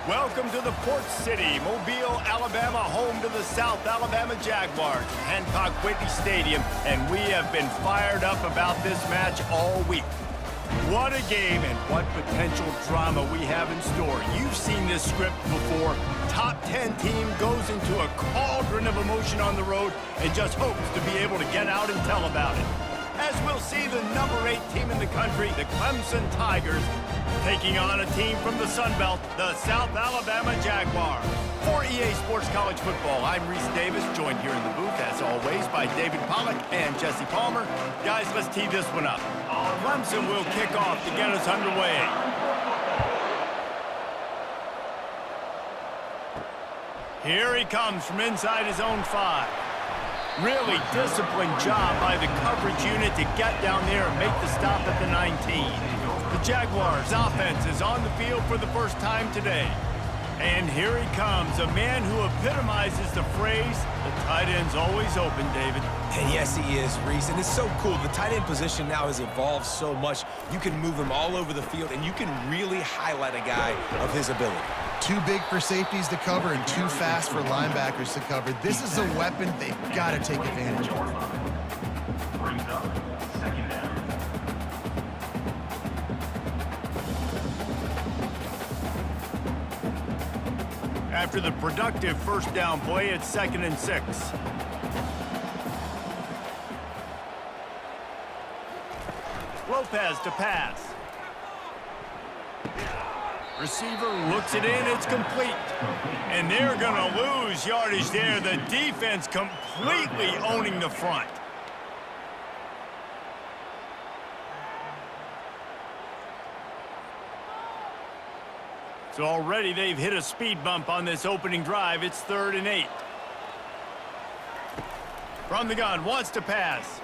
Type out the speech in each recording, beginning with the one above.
Welcome to the Port City, Mobile, Alabama, home to the South Alabama Jaguars at Hancock Whitney Stadium, and we have been fired up about this match all week. What a game and what potential drama we have in store. You've seen this script before. Top 10 team goes into a cauldron of emotion on the road and just hopes to be able to get out and tell about it. As we'll see the number 8 team in the country, the Clemson Tigers, taking on a team from the Sun Belt, the South Alabama Jaguars. For EA Sports College Football, I'm Reese Davis, joined here in the booth, as always, by David Pollack and Jesse Palmer. Guys, let's tee this one up. Clemson will kick off to get us underway. Here he comes from inside his own 5. Really disciplined job by the coverage unit to get down there and make the stop at the 19. The Jaguars' offense is on the field for the first time today. And here he comes, a man who epitomizes the phrase, the tight end's always open, David. And yes, he is, Reese. And it's so cool. The tight end position now has evolved so much. You can move him all over the field, and you can really highlight a guy of his ability. Too big for safeties to cover and too fast for linebackers to cover. This is a weapon they've got to take advantage of. Brings up second down. After the productive first down play, it's 2nd and 6. Lopez to pass. Receiver looks it in, it's complete. And they're going to lose yardage there. The defense completely owning the front. So already they've hit a speed bump on this opening drive. It's 3rd and 8. From the gun, wants to pass.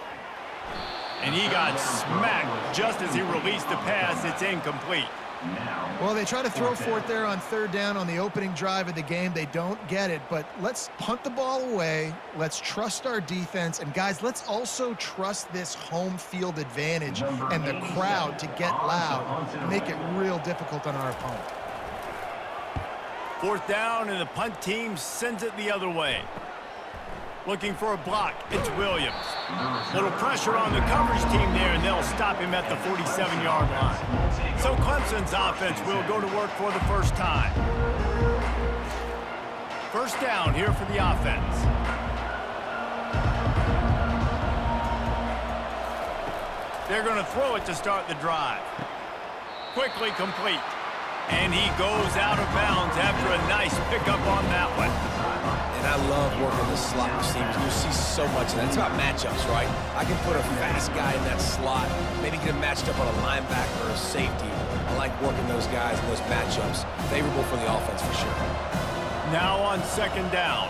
And he got smacked just as he released the pass. It's incomplete. Well, they try to throw for it there on 3rd down on the opening drive of the game. They don't get it, but let's punt the ball away. Let's trust our defense. And, guys, let's also trust this home field advantage and the crowd to get loud and make it real difficult on our opponent. 4th down, and the punt team sends it the other way. Looking for a block. It's Williams. Little pressure on the coverage team there, and they'll stop him at the 47-yard line. So Clemson's offense will go to work for the first time. 1st down here for the offense. They're going to throw it to start the drive. Quickly complete. And he goes out of bounds after a nice pickup on that one. And I love working the slot receivers. You see so much of that. It's about matchups, right? I can put a fast guy in that slot, maybe get him matched up on a linebacker or a safety. I like working those guys in those matchups. Favorable for the offense for sure. Now on 2nd down.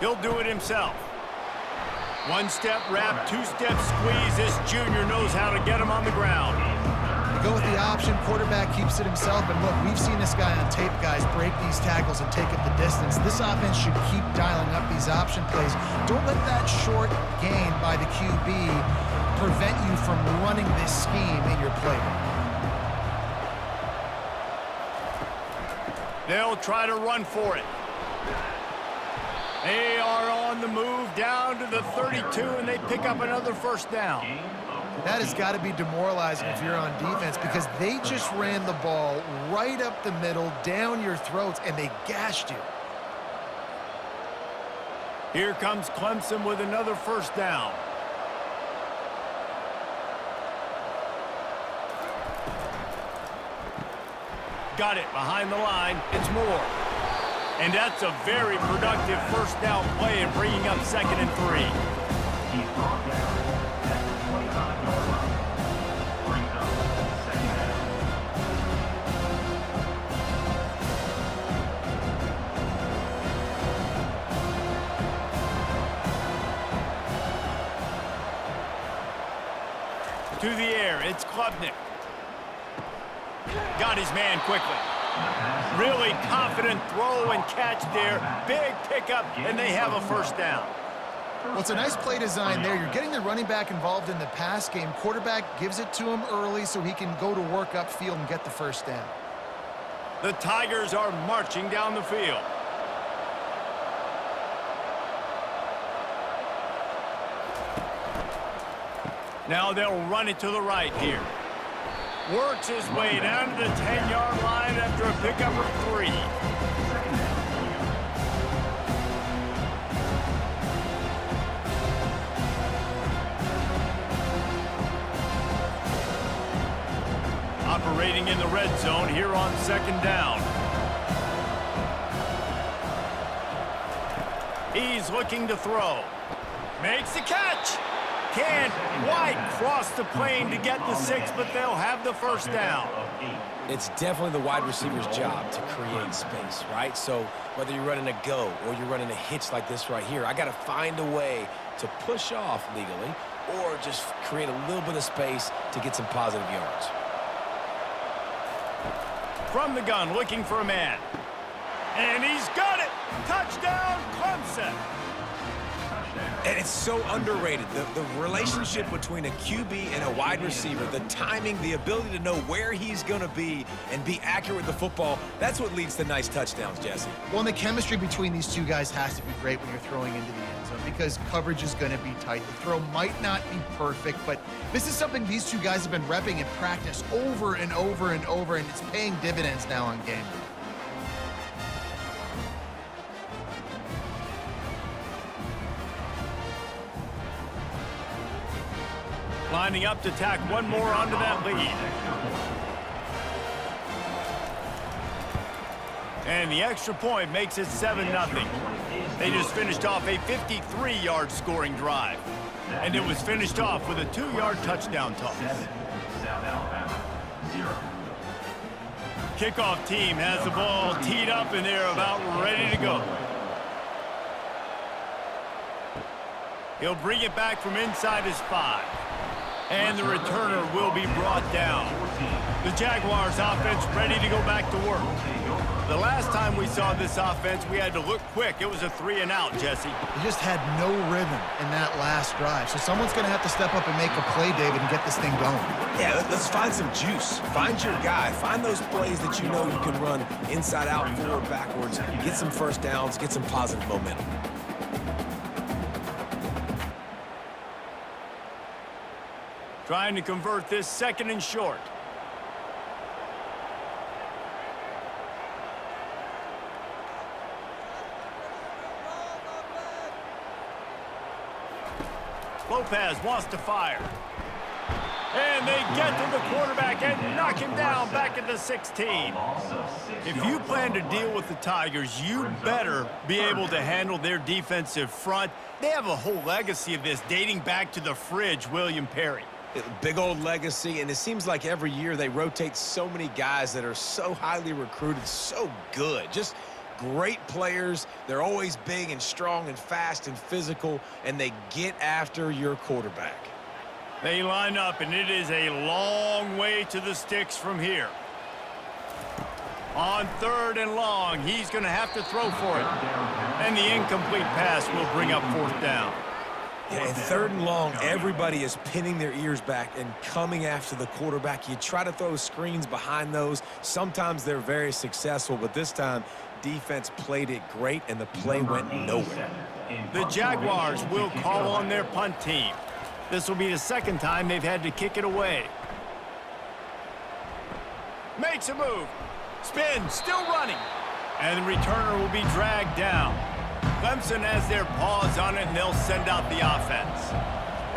He'll do it himself. 1-step wrap, 2-step squeeze. This junior knows how to get him on the ground. Go with the option, quarterback keeps it himself, and look, we've seen this guy on tape, guys, break these tackles and take it the distance. This offense should keep dialing up these option plays. Don't let that short gain by the QB prevent you from running this scheme in your playbook. They'll try to run for it. They are on the move down to the 32, and they pick up another 1st down. That has got to be demoralizing if you're on defense because they just ran the ball right up the middle, down your throats, and they gashed you. Here comes Clemson with another 1st down. Got it behind the line. It's Moore. And that's a very productive 1st down play and bringing up 2nd and 3. He's brought down at the 25-yard line. Brings up second down. To the air, it's Klubnik. Got his man quickly. Really confident throw and catch there. Big pickup, and they have a 1st down. Well, it's a nice play design there. You're getting the running back involved in the pass game. Quarterback gives it to him early so he can go to work upfield and get the first down. The Tigers are marching down the field. Now they'll run it to the right here. Works his way down to the 10-yard line after a pickup of 3. Operating in the red zone here on 2nd down. He's looking to throw. Makes the catch. Can't quite cross the plane to get the 6, but they'll have the first down. It's definitely the wide receiver's job to create space, right? So whether you're running a go or you're running a hitch like this right here, I got to find a way to push off legally or just create a little bit of space to get some positive yards. From the gun, looking for a man. And he's got it! Touchdown, Clemson! And it's so underrated. The relationship between a QB and a wide receiver, the timing, the ability to know where he's going to be and be accurate with the football, that's what leads to nice touchdowns, Jesse. Well, and the chemistry between these two guys has to be great when you're throwing into the end zone because coverage is going to be tight. The throw might not be perfect, but this is something these two guys have been repping in practice over and over and over, and it's paying dividends now on game day. Lining up to tack one more onto that lead. And the extra point makes it 7-0. They just finished off a 53-yard scoring drive. And it was finished off with a 2-yard touchdown toss. Kickoff team has the ball teed up and they're about ready to go. He'll bring it back from inside his 5. And the returner will be brought down. The Jaguars offense ready to go back to work. The last time we saw this offense, we had to look quick. It was a 3-and-out, Jesse. They just had no rhythm in that last drive. So someone's going to have to step up and make a play, David, and get this thing going. Yeah, let's find some juice. Find your guy. Find those plays that you know you can run inside out, forward, backwards. Get some first downs. Get some positive momentum. Trying to convert this 2nd and short. Lopez wants to fire. And they get to the quarterback and knock him down back at the 16. If you plan to deal with the Tigers, you better be able to handle their defensive front. They have a whole legacy of this dating back to the fridge, William Perry. Big old legacy, and it seems like every year they rotate so many guys that are so highly recruited, so good. Just great players. They're always big and strong and fast and physical, and they get after your quarterback. They line up, and it is a long way to the sticks from here. On 3rd and long, he's going to have to throw for it. And the incomplete pass will bring up 4th down. Yeah, and 3rd and long, everybody is pinning their ears back and coming after the quarterback. You try to throw screens behind those. Sometimes they're very successful, but this time, defense played it great, and the play went nowhere. The Jaguars will call on their punt team. This will be the 2nd time they've had to kick it away. Makes a move. Spin, still running. And the returner will be dragged down. Clemson has their paws on it, and they'll send out the offense.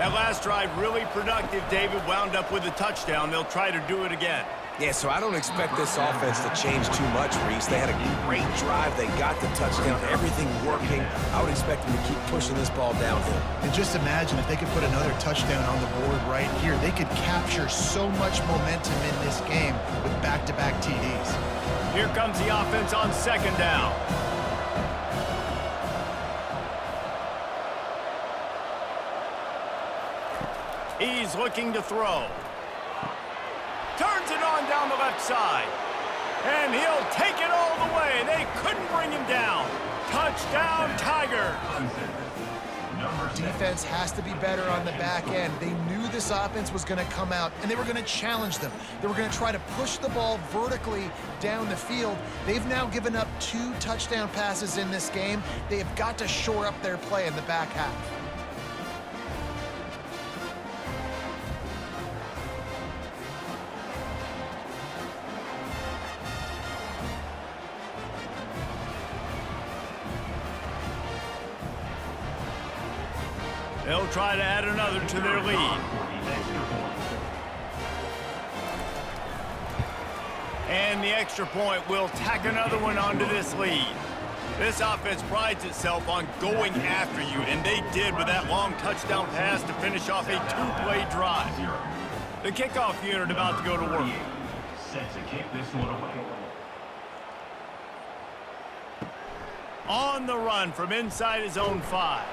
That last drive really productive. David wound up with a touchdown. They'll try to do it again. Yeah, so I don't expect this offense to change too much, Reese. They had a great drive. They got the touchdown, everything working. I would expect them to keep pushing this ball downhill. And just imagine if they could put another touchdown on the board right here. They could capture so much momentum in this game with back-to-back TDs. Here comes the offense on 2nd down. He's looking to throw. Turns it on down the left side. And he'll take it all the way. They couldn't bring him down. Touchdown, Tigers. Number defense has to be better on the back end. They knew this offense was going to come out, and they were going to challenge them. They were going to try to push the ball vertically down the field. They've now given up 2 touchdown passes in this game. They have got to shore up their play in the back half. They'll try to add another to their lead. And the extra point will tack another one onto this lead. This offense prides itself on going after you, and they did with that long touchdown pass to finish off a 2-play drive. The kickoff unit about to go to work. Set to kick this one away. On the run from inside his own 5.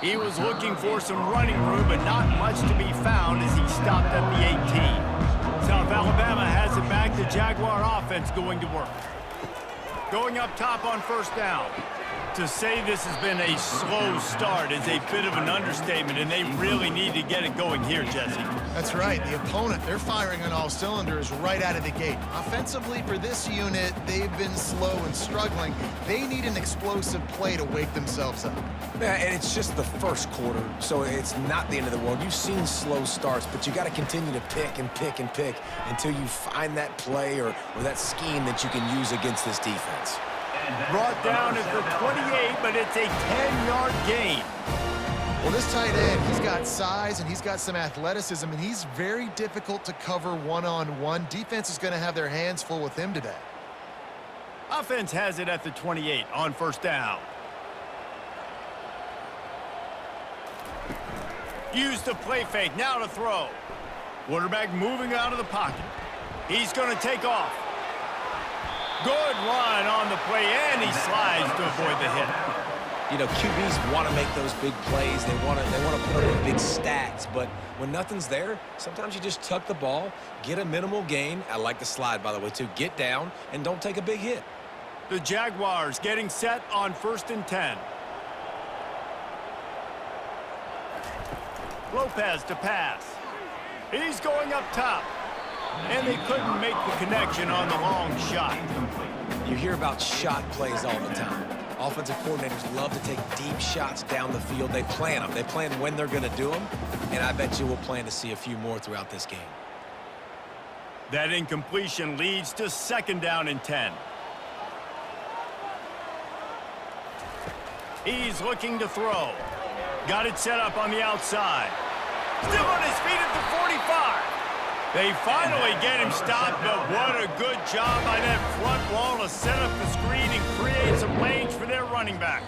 He was looking for some running room, but not much to be found as he stopped at the 18. South Alabama has it back. The Jaguar offense going to work. Going up top on first down. To say this has been a slow start is a bit of an understatement, and they really need to get it going here, Jesse. That's right. The opponent, they're firing on all cylinders right out of the gate. Offensively, for this unit, they've been slow and struggling. They need an explosive play to wake themselves up. Yeah, and it's just the first quarter, so it's not the end of the world. You've seen slow starts, but you got to continue to pick and pick and pick until you find that play or that scheme that you can use against this defense. Brought down at the 28, but it's a 10-yard gain. Well, this tight end, he's got size and he's got some athleticism, and he's very difficult to cover one-on-one. Defense is going to have their hands full with him today. Offense has it at the 28 on first down. Use the play fake, now to throw. Quarterback moving out of the pocket. He's going to take off. Good run on the play, and he slides to avoid the hit. You know, QBs want to make those big plays. They want to put up big stats, but when nothing's there, sometimes you just tuck the ball, get a minimal gain. I like the slide, by the way, too. Get down and don't take a big hit. The Jaguars getting set on 1st and 10. Lopez to pass. He's going up top. And they couldn't make the connection on the long shot. You hear about shot plays all the time. Offensive coordinators love to take deep shots down the field. They plan them. They plan when they're going to do them. And I bet you we'll plan to see a few more throughout this game. That incompletion leads to 2nd down and 10. He's looking to throw. Got it set up on the outside. Still on his feet at the 45. They finally get him stopped, but what a good job by that front wall to set up the screen and create some lanes for their running back.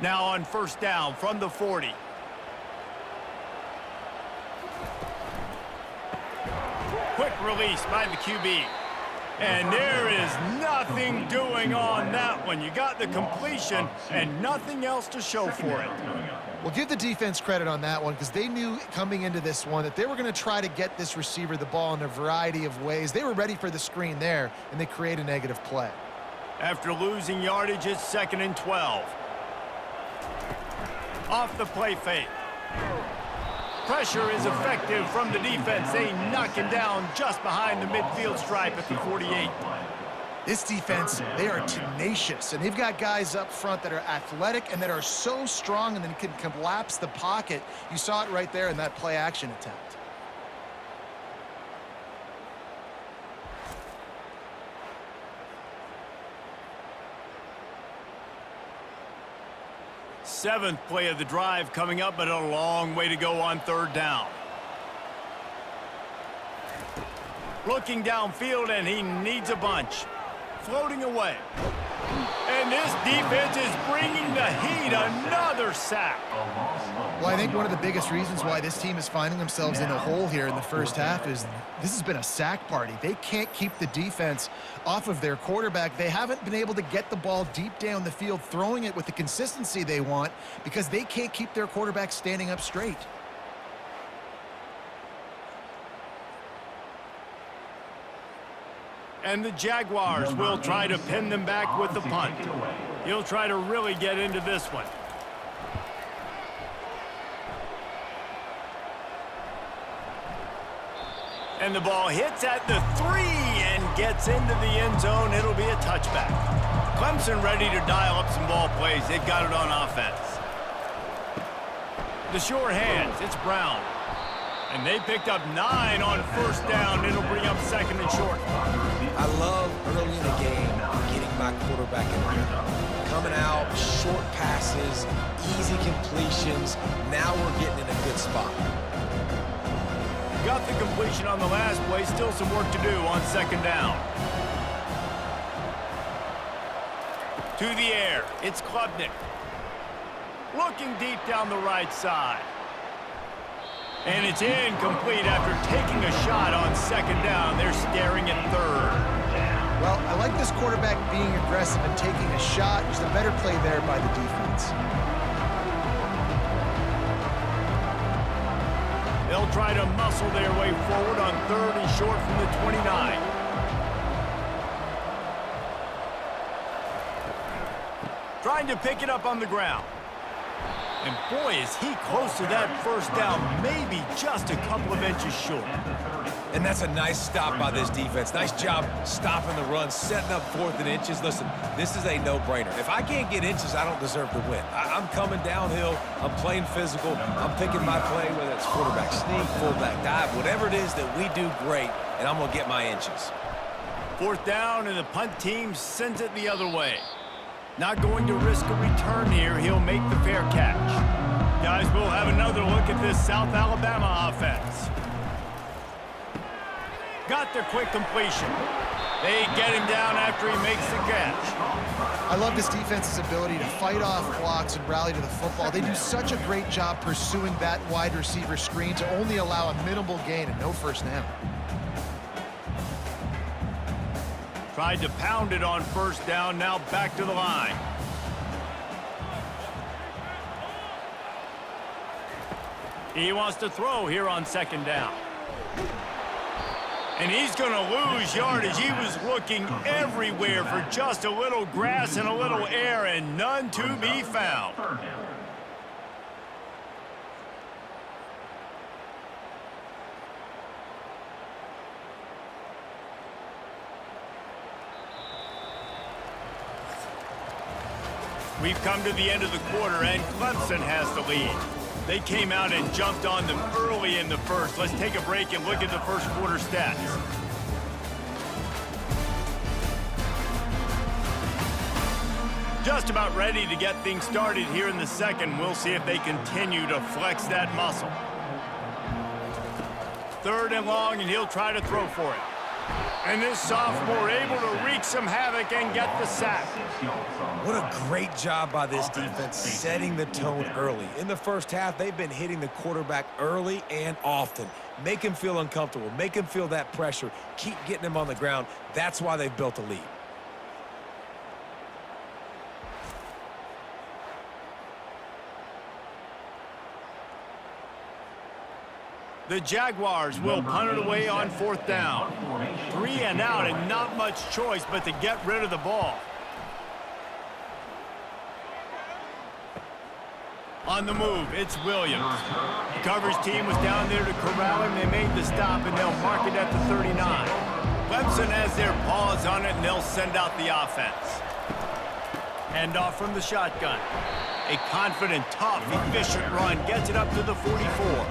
Now on first down from the 40. Quick release by the QB. And there is nothing doing on that one. You got the completion and nothing else to show for it. Well, give the defense credit on that one because they knew coming into this one that they were going to try to get this receiver the ball in a variety of ways. They were ready for the screen there, and they create a negative play. After losing yardage, it's 2nd and 12. Off the play fake. Pressure is effective from the defense. They knock him down just behind the midfield stripe at the 48. This defense, they are tenacious, and they've got guys up front that are athletic and that are so strong and then can collapse the pocket. You saw it right there in that play-action attempt. Seventh play of the drive coming up, but a long way to go on 3rd down. Looking downfield, and he needs a bunch. Floating away. And this defense is bringing the heat. Another sack. Well, I think one of the biggest reasons why this team is finding themselves in a hole here in the first half is this has been a sack party. They can't keep the defense off of their quarterback. They haven't been able to get the ball deep down the field, throwing it with the consistency they want because they can't keep their quarterback standing up straight. And the Jaguars will try to pin them back with the punt. He'll try to really get into this one. And the ball hits at the 3 and gets into the end zone. It'll be a touchback. Clemson ready to dial up some ball plays. They've got it on offense. The sure hands, it's Brown. And they picked up 9 on first down. It'll bring up second and short. I love early in the game getting my quarterback in there. Coming out, short passes, easy completions. Now we're getting in a good spot. Got the completion on the last play. Still some work to do on second down. To the air, it's Klubnik. Looking deep down the right side. And it's incomplete after taking a shot on second down. They're staring at third. Well, I like this quarterback being aggressive and taking a shot. Just a better play there by the defense. They'll try to muscle their way forward on third and short from the 29. Trying to pick it up on the ground. And boy, is he close to that first down, maybe just a couple of inches short. And that's a nice stop by this defense. Nice job stopping the run, setting up 4th and inches. Listen, this is a no-brainer. If I can't get inches, I don't deserve to win. I'm coming downhill. I'm playing physical. I'm picking my play, whether it's quarterback sneak, fullback dive, whatever it is that we do great, and I'm going to get my inches. 4th down, and the punt team sends it the other way. Not going to risk a return here. He'll make the fair catch. Guys, we'll have another look at this South Alabama offense. Got the quick completion. They get him down after he makes the catch. I love this defense's ability to fight off blocks and rally to the football. They do such a great job pursuing that wide receiver screen to only allow a minimal gain and no first down. Tried to pound it on first down, now back to the line. He wants to throw here on second down. And he's going to lose yardage. He was looking everywhere for just a little grass and a little air, and none to be found. We've come to the end of the quarter, and Clemson has the lead. They came out and jumped on them early in the first. Let's take a break and look at the first quarter stats. Just about ready to get things started here in the second. We'll see if they continue to flex that muscle. 3rd and long, and he'll try to throw for it. And this sophomore able to wreak some havoc and get the sack. What a great job by this defense setting the tone early. In the first half, they've been hitting the quarterback early and often. Make him feel uncomfortable. Make him feel that pressure. Keep getting him on the ground. That's why they've built a lead. The Jaguars will punt it away on 4th down. 3 and out, and not much choice but to get rid of the ball. On the move, it's Williams. The coverage team was down there to corral him. They made the stop, and they'll mark it at the 39. Clemson has their paws on it, and they'll send out the offense. Hand off from the shotgun. A confident, tough, efficient run gets it up to the 44.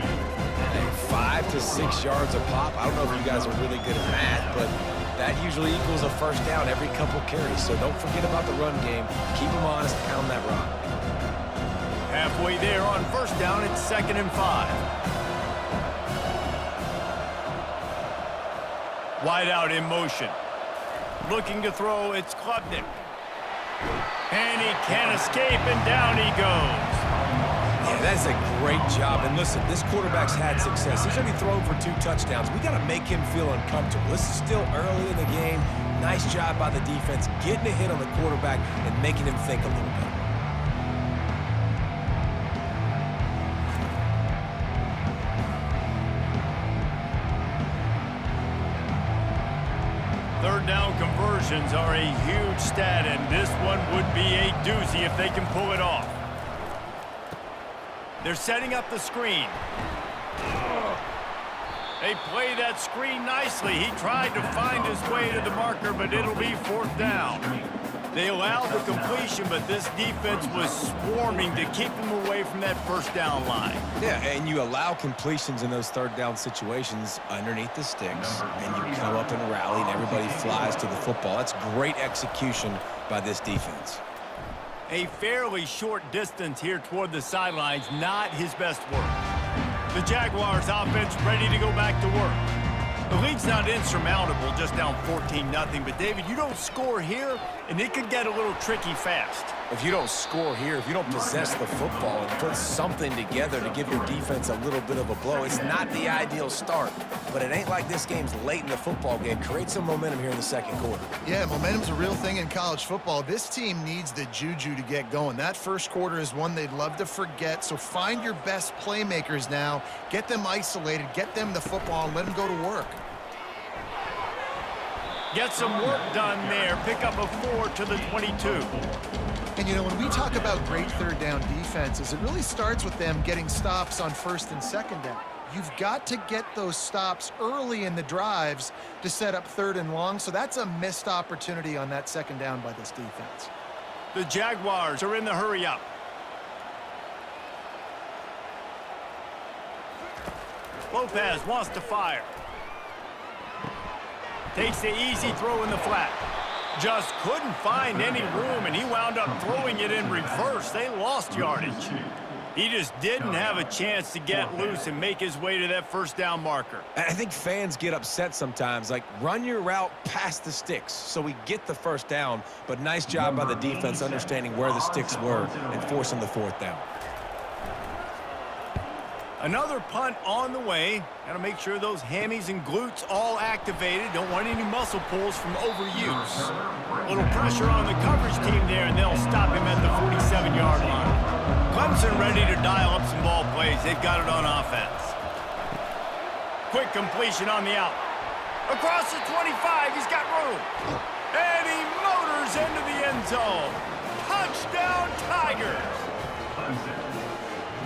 5 to 6 yards a pop. I don't know if you guys are really good at math, but that usually equals a first down every couple carries. So don't forget about the run game. Keep them honest, pound that rock. Halfway there on first down, it's 2nd and 5. Wide out in motion. Looking to throw, it's Klubnik. And he can't escape, and down he goes. Yeah, that's a great job. And listen, this quarterback's had success. He's already thrown for 2 touchdowns. We got to make him feel uncomfortable. This is still early in the game. Nice job by the defense, getting a hit on the quarterback and making him think a little bit. Third down completions are a huge stat, and this one would be a doozy if they can pull it off. They're setting up the screen. They play that screen nicely. He tried to find his way to the marker, but it'll be 4th down. They allowed the completion, but this defense was swarming to keep him away from that 1st down line. Yeah, and you allow completions in those 3rd down situations underneath the sticks, and you come up and rally, and everybody flies to the football. That's great execution by this defense. A fairly short distance here toward the sidelines, not his best work. The Jaguars offense ready to go back to work. The lead's not insurmountable, just down 14-0. But, David, you don't score here, and it could get a little tricky fast. If you don't score here, if you don't possess the football and put something together to give your defense a little bit of a blow, it's not the ideal start. But it ain't like this game's late in the football game. Create some momentum here in the 2nd quarter. Yeah, momentum's a real thing in college football. This team needs the juju to get going. That 1st quarter is one they'd love to forget. So find your best playmakers now. Get them isolated. Get them the football and let them go to work. Get some work done there. Pick up a 4 to the 22. And, you know, when we talk about great 3rd down defenses, it really starts with them getting stops on 1st and 2nd down. You've got to get those stops early in the drives to set up 3rd and long, so that's a missed opportunity on that 2nd down by this defense. The Jaguars are in the hurry up. Lopez wants to fire. Takes the easy throw in the flat. Just couldn't find any room, and he wound up throwing it in reverse. They lost yardage. He just didn't have a chance to get loose and make his way to that 1st down marker. I think fans get upset sometimes. Like, run your route past the sticks so we get the 1st down. But nice job by the defense understanding where the sticks were and forcing the 4th down. Another punt on the way. Got to make sure those hammies and glutes all activated. Don't want any muscle pulls from overuse. A little pressure on the coverage team there, and they'll stop him at the 47-yard line. Clemson ready to dial up some ball plays. They've got it on offense. Quick completion on the out. Across the 25, he's got room. And he motors into the end zone. Touchdown, Tigers.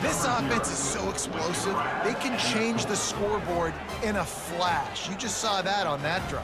This offense is so explosive, they can change the scoreboard in a flash. You just saw that on that drive.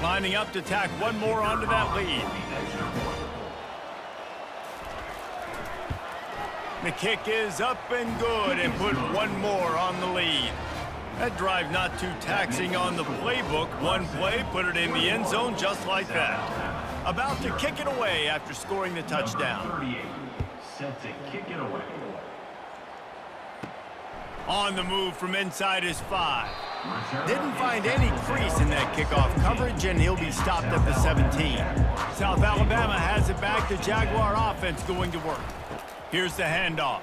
Lining up to tack one more onto that lead. The kick is up and good and put one more on the lead. That drive not too taxing on the playbook. One play, put it in the end zone just like that. About to kick it away after scoring the touchdown. 38, set to kick it away. On the move from inside his 5. Didn't find any crease in that kickoff coverage, and he'll be stopped at the 17. South Alabama has it back. The Jaguar offense going to work. Here's the handoff.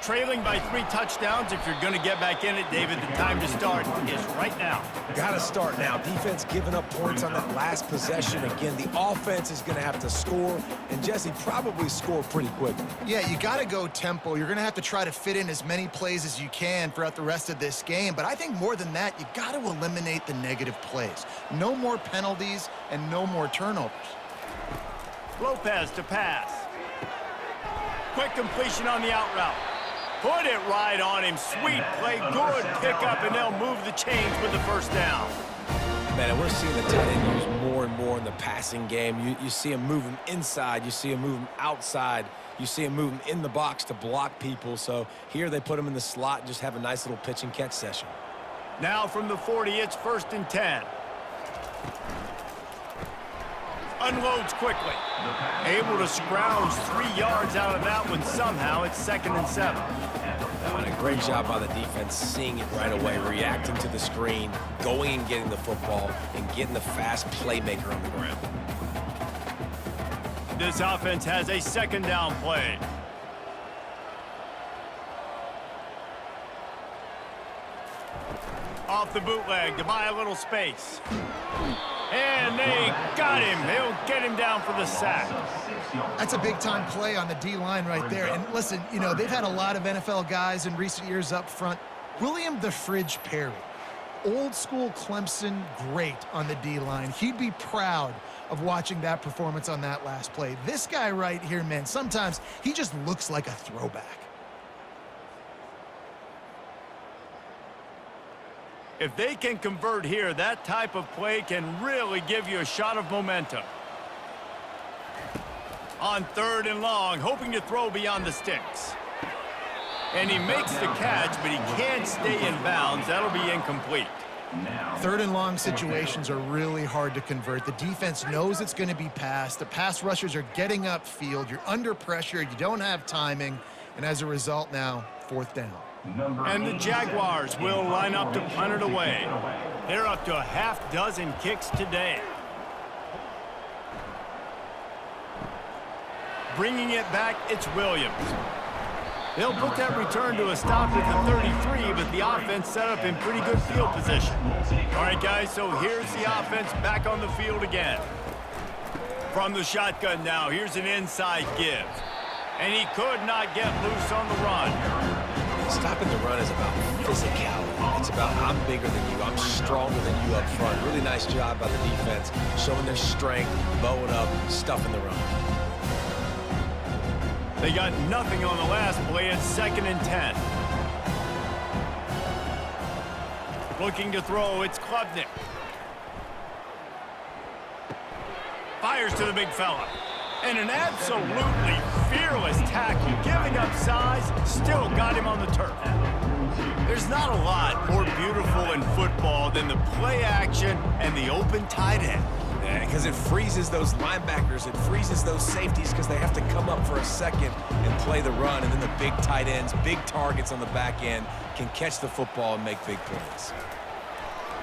Trailing by 3 touchdowns. If you're going to get back in it, David, the time to start is right now. Got to start now. Defense giving up points on that last possession. Again, the offense is going to have to score, and Jesse probably score pretty quickly. Yeah, you got to go tempo. You're going to have to try to fit in as many plays as you can throughout the rest of this game. But I think more than that, you got to eliminate the negative plays. No more penalties and no more turnovers. Lopez to pass. Quick completion on the out route. Put it right on him. Sweet play. Good pickup, and they'll move the chains with the 1st down. Man, and we're seeing the tight end used more and more in the passing game. You see him moving inside. You see him moving outside. You see him moving in the box to block people. So here they put him in the slot and just have a nice little pitch and catch session. Now from the 40, it's 1st and 10. Unloads quickly. Able to scrounge 3 yards out of that one somehow. It's 2nd and 7. And a great job by the defense seeing it right away, reacting to the screen, going and getting the football, and getting the fast playmaker on the ground. This offense has a second down play. Off the bootleg to buy a little space. And they got him. They'll get him down for the sack. That's a big-time play on the D-line right there. And listen, you know, they've had a lot of NFL guys in recent years up front. William the Fridge Perry, old school Clemson great on the D-line. He'd be proud of watching that performance on that last play. This guy right here, man, sometimes he just looks like a throwback. If they can convert here, that type of play can really give you a shot of momentum. On 3rd and long, hoping to throw beyond the sticks. And he makes the catch, but he can't stay in bounds. That'll be incomplete. 3rd and long situations are really hard to convert. The defense knows it's going to be passed. The pass rushers are getting upfield. You're under pressure. You don't have timing. And as a result now, 4th down. And the Jaguars will line up to punt it away. They're up to a half dozen kicks today. Bringing it back, it's Williams. They'll put that return to a stop at the 33, but the offense set up in pretty good field position. All right, guys, so here's the offense back on the field again. From the shotgun now, here's an inside give. And he could not get loose on the run. Stopping the run is about physicality. It's about I'm bigger than you, I'm stronger than you up front. Really nice job by the defense, showing their strength, bowing up, stuffing the run. They got nothing on the last play. It's 2nd and 10. Looking to throw, it's Klubnik. Fires to the big fella. And an absolutely fearless tackle, giving up size, still got him on the turf. There's not a lot more beautiful in football than the play action and the open tight end. Because it freezes those linebackers, it freezes those safeties because they have to come up for a second and play the run, and then the big tight ends, big targets on the back end can catch the football and make big plays.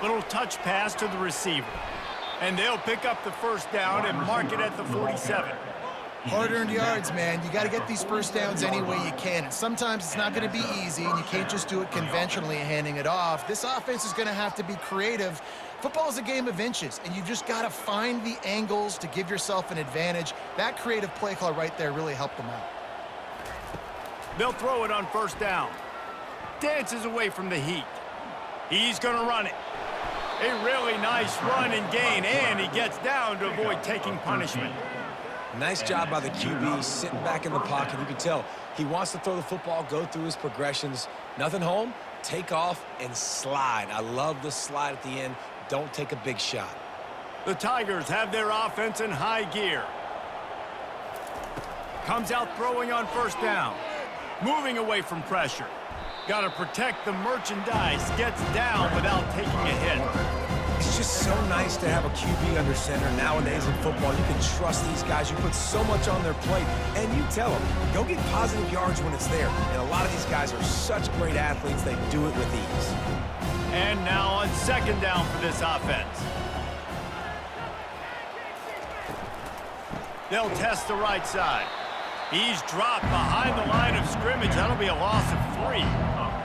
Little touch pass to the receiver. And they'll pick up the 1st down and mark it at the 47. Hard-earned yards, man. You got to get these 1st downs any way you can. And sometimes it's not going to be easy, and you can't just do it conventionally handing it off. This offense is going to have to be creative. Football is a game of inches, and you've just got to find the angles to give yourself an advantage. That creative play call right there really helped them out. They'll throw it on 1st down. Dances away from the heat. He's going to run it. A really nice run and gain, and he gets down to avoid taking punishment. Nice job by the QB, sitting back in the pocket. You can tell he wants to throw the football, go through his progressions. Nothing home, take off, and slide. I love the slide at the end. Don't take a big shot. The Tigers have their offense in high gear. Comes out throwing on 1st down. Moving away from pressure. Got to protect the merchandise. Gets down without taking a hit. It's just so nice to have a QB under center. Nowadays in football, you can trust these guys. You put so much on their plate, and you tell them, go get positive yards when it's there. And a lot of these guys are such great athletes, they do it with ease. And now on 2nd down for this offense. They'll test the right side. He's dropped behind the line of scrimmage. That'll be a loss of 3.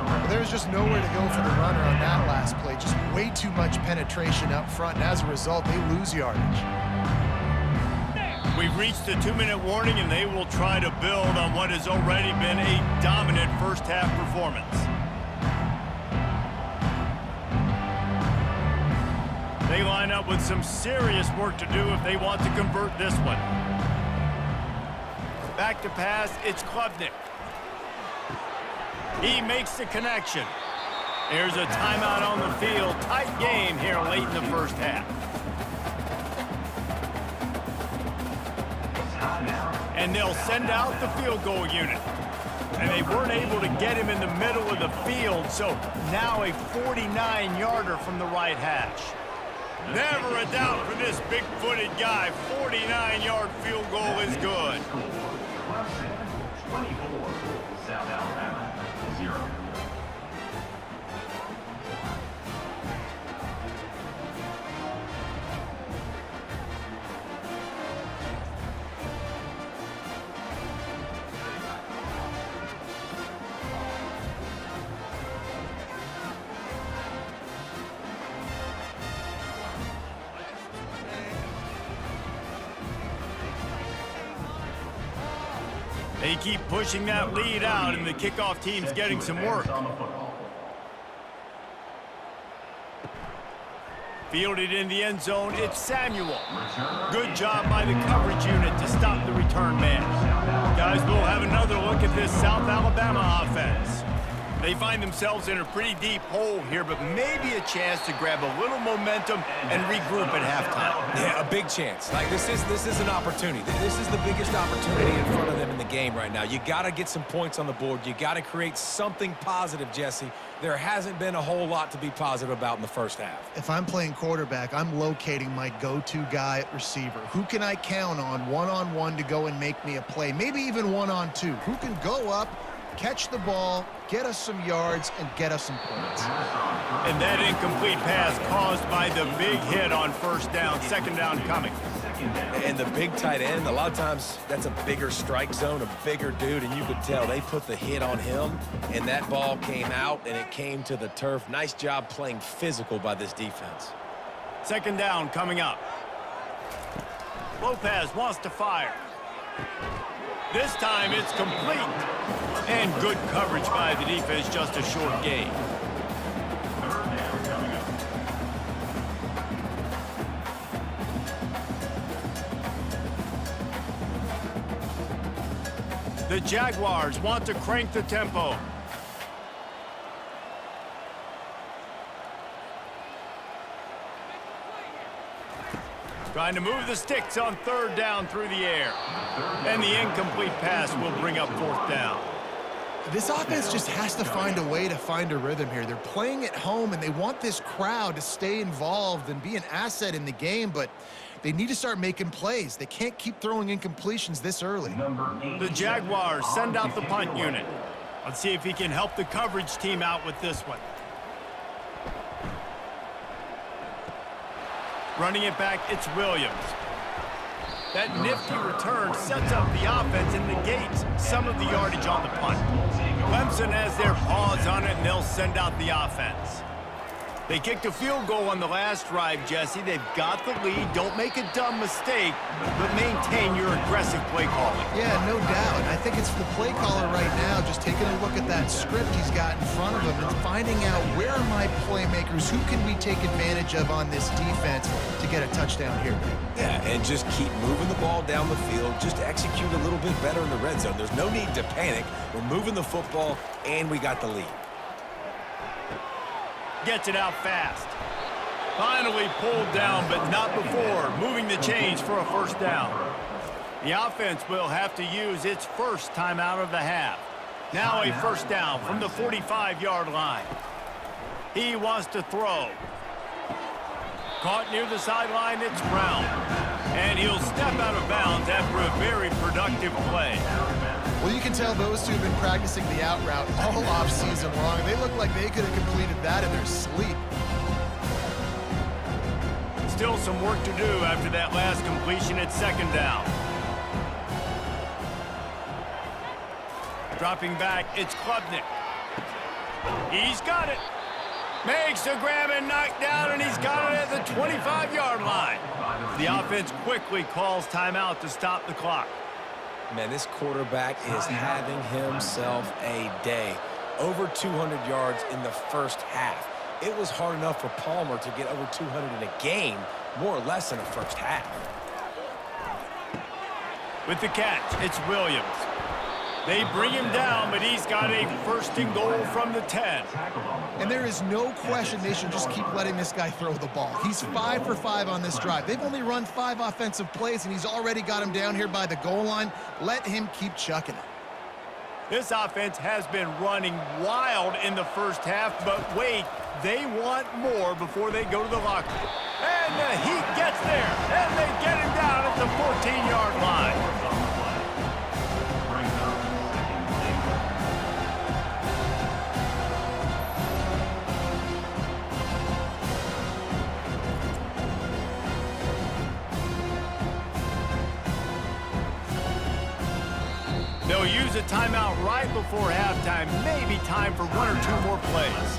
Well, there's just nowhere to go for the runner on that last play. Just way too much penetration up front, and as a result, they lose yardage. We've reached the 2-minute warning, and they will try to build on what has already been a dominant first-half performance. They line up with some serious work to do if they want to convert this one. Back to pass, it's Klubnik. He makes the connection. There's a timeout on the field. Tight game here late in the 1st half. And they'll send out the field goal unit. And they weren't able to get him in the middle of the field, so now a 49-yarder from the right hash. Never a doubt for this big-footed guy. 49-yard field goal is good. Clemson 24, South Alabama 0. They keep pushing that lead out, and the kickoff team's getting some work. Fielded in the end zone, it's Samuel. Good job by the coverage unit to stop the return man. Guys, we'll have another look at this South Alabama offense. They find themselves in a pretty deep hole here, but maybe a chance to grab a little momentum and regroup at halftime. Yeah, a big chance. Like, this is an opportunity. This is the biggest opportunity in front of them in the game right now. You got to get some points on the board. You got to create something positive, Jesse. There hasn't been a whole lot to be positive about in the first half. If I'm playing quarterback, I'm locating my go-to guy at receiver. Who can I count on one-on-one to go and make me a play? Maybe even one-on-two. Who can go up, catch the ball, get us some yards, and get us some points. And that incomplete pass caused by the big hit on first down, second down coming. And the big tight end, a lot of times that's a bigger strike zone, a bigger dude, and you could tell they put the hit on him, and that ball came out, and it came to the turf. Nice job playing physical by this defense. Second down coming up. Lopez wants to fire. This time it's complete. And good coverage by the defense, just a short gain. The Jaguars want to crank the tempo. Trying to move the sticks on third down through the air. And the incomplete pass will bring up fourth down. This offense just has to find a way to find a rhythm here. They're playing at home, and they want this crowd to stay involved and be an asset in the game, but they need to start making plays. They can't keep throwing incompletions this early. The Jaguars send out the punt unit. Let's see if he can help the coverage team out with this one. Running it back, it's Williams. That nifty return sets up the offense and negates some of the yardage on the punt. Clemson has their paws on it, and they'll send out the offense. They kicked a field goal on the last drive, Jesse. They've got the lead. Don't make a dumb mistake, but maintain your aggressive play calling. Yeah, no doubt. I think it's the play caller right now just taking a look at that script he's got in front of him and finding out where are my playmakers, who can we take advantage of on this defense to get a touchdown here. Yeah, and just keep moving the ball down the field. Just execute a little bit better in the red zone. There's no need to panic. We're moving the football, and we got the lead. Gets it out fast. Finally pulled down, but not before moving the chains for a first down. The offense will have to use its first timeout of the half. Now a first down from the 45-yard line. He wants to throw. Caught near the sideline, it's Brown. And he'll step out of bounds after a very productive play. Well, you can tell those two have been practicing the out route all off-season long. They look like they could have completed that in their sleep. Still some work to do after that last completion at second down. Dropping back, it's Klubnik. He's got it. Makes the grab and knock down, and he's got it at the 25-yard line. The offense quickly calls timeout to stop the clock. Man, this quarterback is having himself a day. Over 200 yards in the first half. It was hard enough for Palmer to get over 200 in a game, more or less in the first half. With the catch, it's Williams. They bring him down, but he's got a first and goal from the 10. And there is no question they should just keep letting this guy throw the ball. He's 5 for 5 on this drive. They've only run 5 offensive plays, and he's already got him down here by the goal line. Let him keep chucking it. This offense has been running wild in the first half, but wait, they want more before they go to the locker room. And the Heat gets there, and they get him down at the 14-yard line. They'll use a timeout right before halftime. Maybe time for 1 or 2 more plays.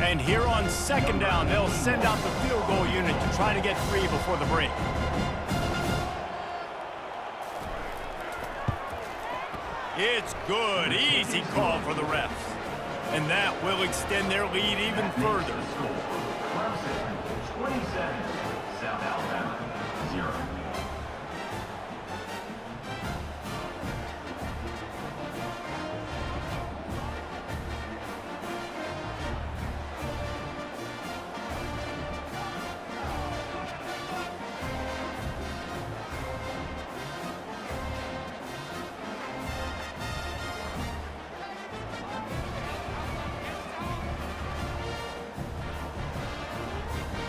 And here on second down, they'll send out the field goal unit to try to get free before the break. It's good. Easy call for the refs. And that will extend their lead even further. Clemson 27, South Alabama 0.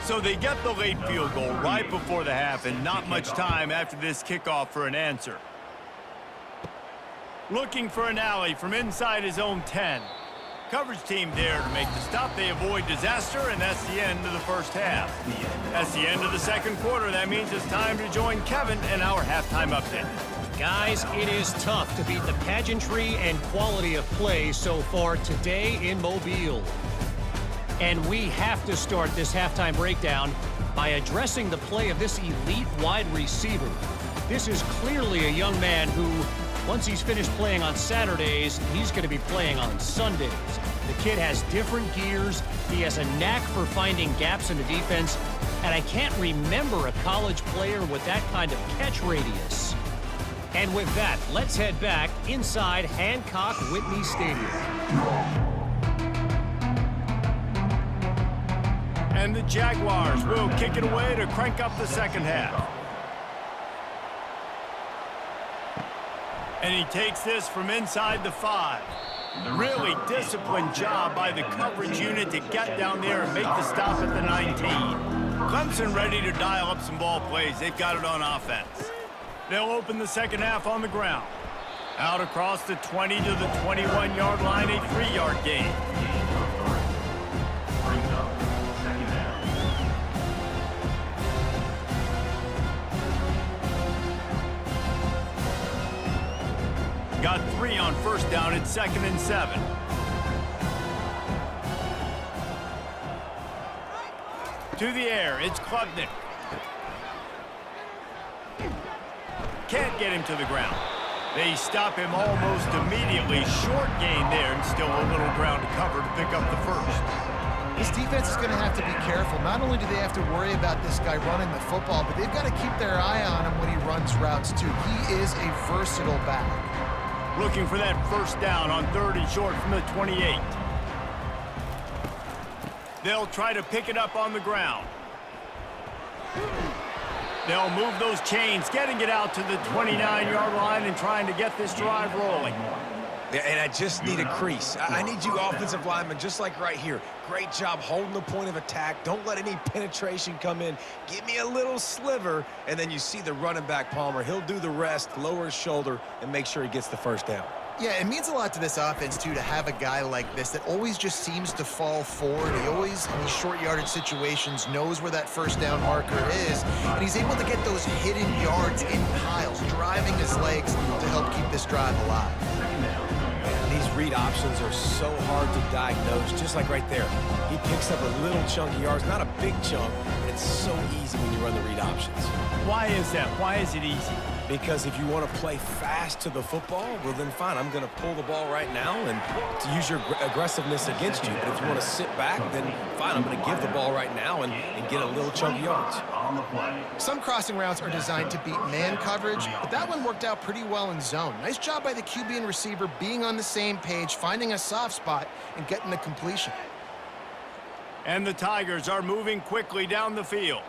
So they get the late field goal right before the half, and not much time after this kickoff for an answer. Looking for an alley from inside his own 10. Coverage team there to make the stop. They avoid disaster, and that's the end of the first half. That's the end of the second quarter. That means it's time to join Kevin in our halftime update. Guys, it is tough to beat the pageantry and quality of play so far today in Mobile. And we have to start this halftime breakdown by addressing the play of this elite wide receiver. This is clearly a young man who, once he's finished playing on Saturdays, he's going to be playing on Sundays. The kid has different gears. He has a knack for finding gaps in the defense. And I can't remember a college player with that kind of catch radius. And with that, let's head back inside Hancock-Whitney Stadium. And the Jaguars will kick it away to crank up the second half. And he takes this from inside the 5. Really disciplined job by the coverage unit to get down there and make the stop at the 19. Clemson ready to dial up some ball plays. They've got it on offense. They'll open the second half on the ground. Out across the 20 to the 21-yard line, a 3-yard gain. Got 3 on first down at 2nd and 7. To the air, it's Klubnik. Can't get him to the ground. They stop him almost immediately. Short gain there, and still a little ground to cover to pick up the first. This defense is going to have to be careful. Not only do they have to worry about this guy running the football, but they've got to keep their eye on him when he runs routes, too. He is a versatile back. Looking for that first down on 3rd and short from the 28. They'll try to pick it up on the ground. They'll move those chains, getting it out to the 29-yard line and trying to get this drive rolling. Yeah, and I just need a crease. I need you offensive linemen, just like right here. Great job holding the point of attack. Don't let any penetration come in. Give me a little sliver, and then you see the running back, Palmer. He'll do the rest, lower his shoulder, and make sure he gets the first down. Yeah, it means a lot to this offense, too, to have a guy like this that always just seems to fall forward. He always, in these short yardage situations, knows where that first down marker is, and he's able to get those hidden yards in piles, driving his legs to help keep this drive alive. These read options are so hard to diagnose, just like right there. He picks up a little chunk of yards, not a big chunk, and it's so easy when you run the read options. Why is that? Why is it easy? Because if you want to play fast to the football, well then fine, I'm going to pull the ball right now and to use your aggressiveness against you. But if you want to sit back, then fine, I'm going to give the ball right now and get a little chunk of yards. Some crossing routes are designed to beat man coverage, but that one worked out pretty well in zone. Nice job by the QB and receiver being on the same page, finding a soft spot, and getting the completion. And the Tigers are moving quickly down the field.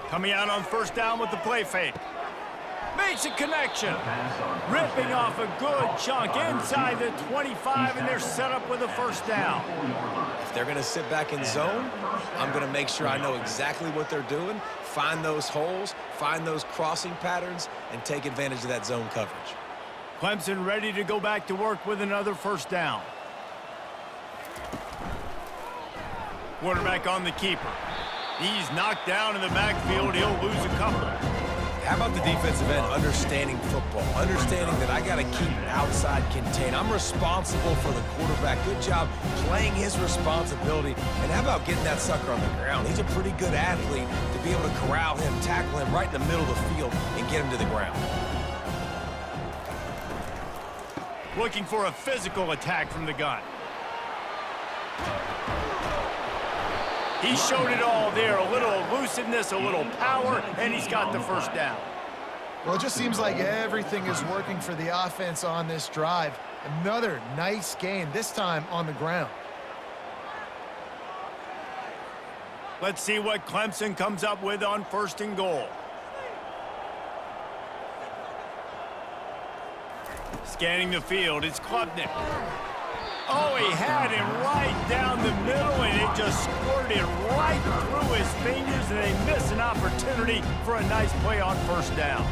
Coming out on first down with the play fake. Makes a connection. Ripping off a good chunk inside the 25, and they're set up with a first down. If they're going to sit back in zone, I'm going to make sure I know exactly what they're doing, find those holes, find those crossing patterns, and take advantage of that zone coverage. Clemson ready to go back to work with another first down. Quarterback on the keeper. He's knocked down in the backfield. He'll lose a couple. How about the defensive end understanding football, understanding that I got to keep outside contained. I'm responsible for the quarterback. Good job playing his responsibility. And how about getting that sucker on the ground? He's a pretty good athlete to be able to corral him, tackle him right in the middle of the field and get him to the ground. Looking for a physical attack from the gun. He showed it all there, a little elusiveness, a little power, and he's got the first down. Well, it just seems like everything is working for the offense on this drive. Another nice gain, this time on the ground. Let's see what Clemson comes up with on 1st and goal. Scanning the field, it's Klubnik. Oh, he had him right down the middle, and it just squirted right through his fingers, and they miss an opportunity for a nice play on 1st down.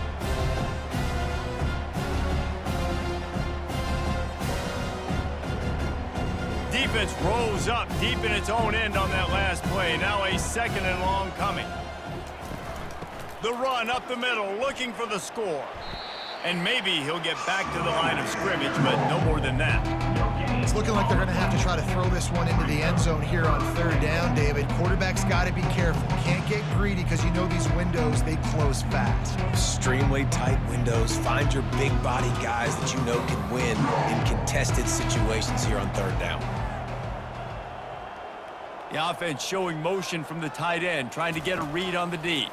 Defense rolls up deep in its own end on that last play. Now a 2nd and long coming. The run up the middle, looking for the score. And maybe he'll get back to the line of scrimmage, but no more than that. It's looking like they're going to have to try to throw this one into the end zone here on 3rd down, David. Quarterback's got to be careful. Can't get greedy because you know these windows, they close fast. Extremely tight windows. Find your big body guys that you know can win in contested situations here on 3rd down. The offense showing motion from the tight end, trying to get a read on the D.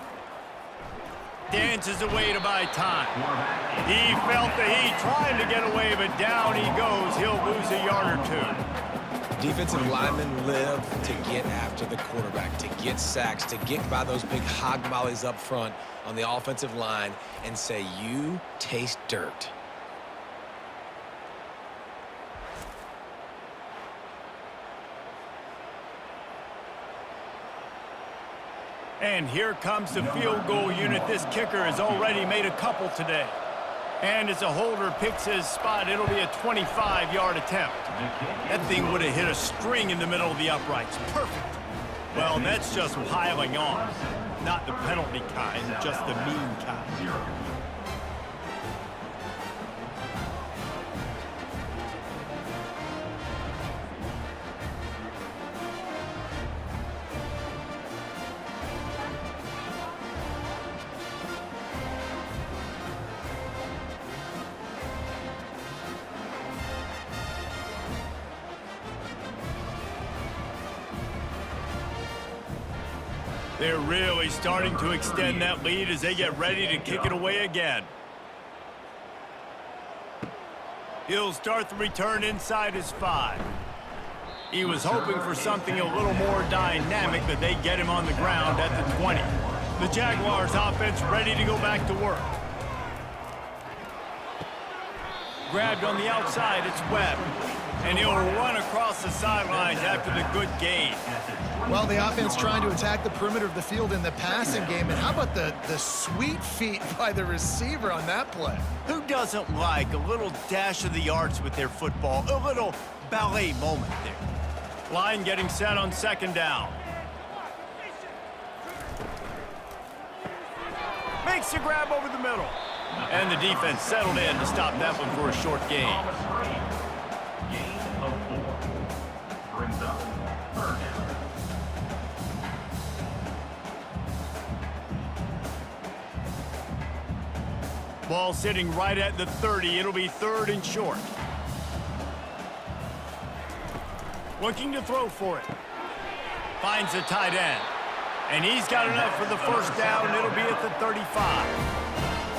Dances away to buy time. He felt the heat, trying to get away, but down he goes. He'll lose a yard or 2. Defensive linemen live to get after the quarterback, to get sacks, to get by those big hog mollies up front on the offensive line and say, you taste dirt. And here comes the field goal unit. This kicker has already made a couple today. And as a holder picks his spot, it'll be a 25-yard attempt. That thing would have hit a string in the middle of the uprights. Perfect. Well, that's just piling on. Not the penalty kind, just the mean kind. They're really starting to extend that lead as they get ready to kick it away again. He'll start the return inside his 5. He was hoping for something a little more dynamic, but they get him on the ground at the 20. The Jaguars offense ready to go back to work. Grabbed on the outside, it's Webb. And he'll run across the sidelines after the good gain. Well, the offense trying to attack the perimeter of the field in the passing game. And how about the sweet feet by the receiver on that play? Who doesn't like a little dash of the arts with their football? A little ballet moment there. Line getting set on 2nd down. Makes the grab over the middle. And the defense settled in to stop that one for a short gain. Gain of 4. Brings up 3rd down. Ball sitting right at the 30. It'll be 3rd and short. Looking to throw for it. Finds the tight end. And he's got enough for the first down. It'll be at the 35.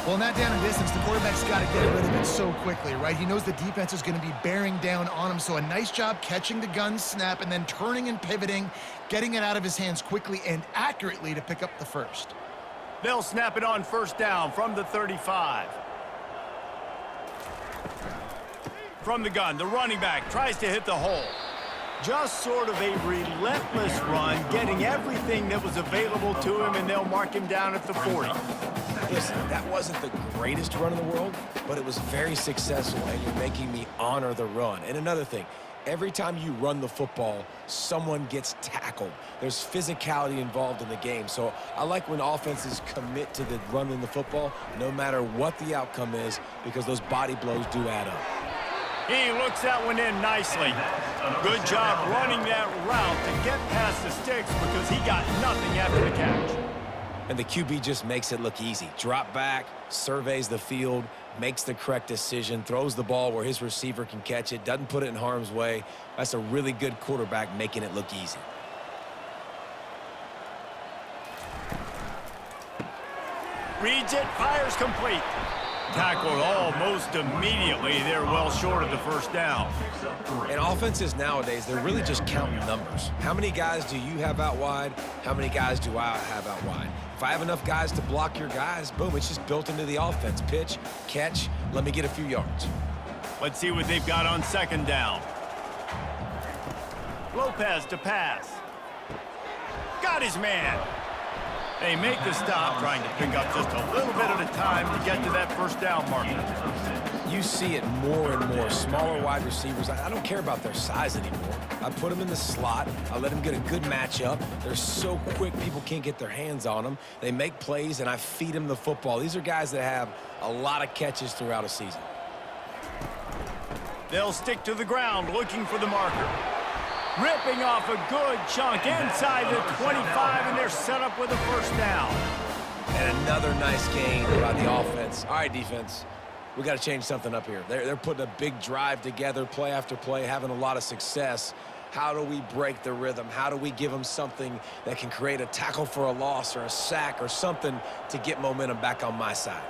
Well, in that down and distance, the quarterback's got to get rid of it so quickly, right? He knows the defense is going to be bearing down on him, so a nice job catching the gun snap and then turning and pivoting, getting it out of his hands quickly and accurately to pick up the first. They'll snap it on 1st down from the 35. From the gun, the running back tries to hit the hole. Just sort of a relentless run, getting everything that was available to him, and they'll mark him down at the 40. Listen, that wasn't the greatest run in the world, but it was very successful, and you're making me honor the run. And another thing, Every time you run the football, someone gets tackled. There's physicality involved in the game. So I like when offenses commit to the running the football, no matter what the outcome is, because those body blows do add up. He looks that one in nicely. Good job running that route to get past the sticks because he got nothing after the catch. And the QB just makes it look easy. Drop back, surveys the field, makes the correct decision, throws the ball where his receiver can catch it, doesn't put it in harm's way. That's a really good quarterback making it look easy. Reads it, fires complete. Tackled almost immediately. They're well short of the first down. And offenses nowadays, they're really just counting numbers. How many guys do you have out wide? How many guys do I have out wide? If I have enough guys to block your guys, boom, it's just built into the offense. Pitch, catch, let me get a few yards. Let's see what they've got on second down. Lopez to pass. Got his man. They make the stop, trying to pick up just a little bit at a time to get to that first down marker. You see it more and more. Smaller wide receivers, I don't care about their size anymore. I put them in the slot. I let them get a good matchup. They're so quick, people can't get their hands on them. They make plays, and I feed them the football. These are guys that have a lot of catches throughout a season. They'll stick to the ground looking for the marker. Ripping off a good chunk inside the 25, and they're set up with a first down. And another nice gain by the offense. All right, defense, we got to change something up here. They're putting a big drive together, play after play, having a lot of success. How do we break the rhythm? How do we give them something that can create a tackle for a loss or a sack or something to get momentum back on my side?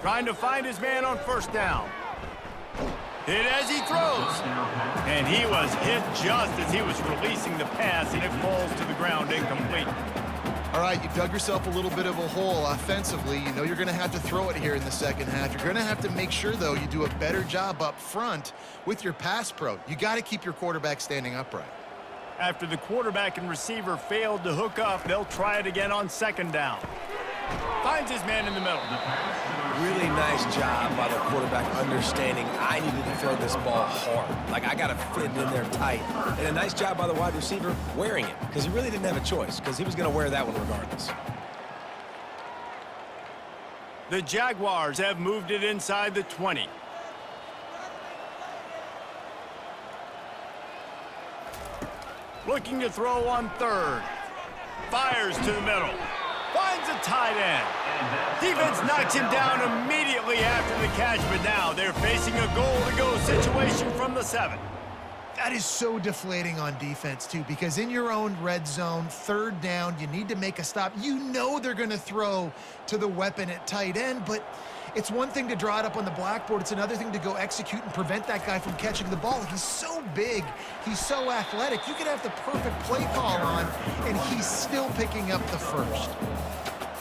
Trying to find his man on first down. Hit as he throws. And he was hit just as he was releasing the pass, and it falls to the ground incomplete. All right, you dug yourself a little bit of a hole offensively. You know you're going to have to throw it here in the second half. You're going to have to make sure, though, you do a better job up front with your pass pro. You got to keep your quarterback standing upright. After the quarterback and receiver failed to hook up, they'll try it again on second down. Finds his man in the middle. Really nice job by the quarterback understanding I needed to throw this ball hard. Like, I got to fit it in there tight. And a nice job by the wide receiver wearing it, because he really didn't have a choice, because he was going to wear that one regardless. The Jaguars have moved it inside the 20. Looking to throw on third. Fires to the middle. Finds a tight end. Defense knocks him down immediately after the catch, but now they're facing a goal-to-go situation from the 7. That is so deflating on defense, too, because in your own red zone, third down, you need to make a stop. You know they're going to throw to the weapon at tight end, but it's one thing to draw it up on the blackboard. It's another thing to go execute and prevent that guy from catching the ball. He's so big. He's so athletic. You could have the perfect play call on, and he's still picking up the first.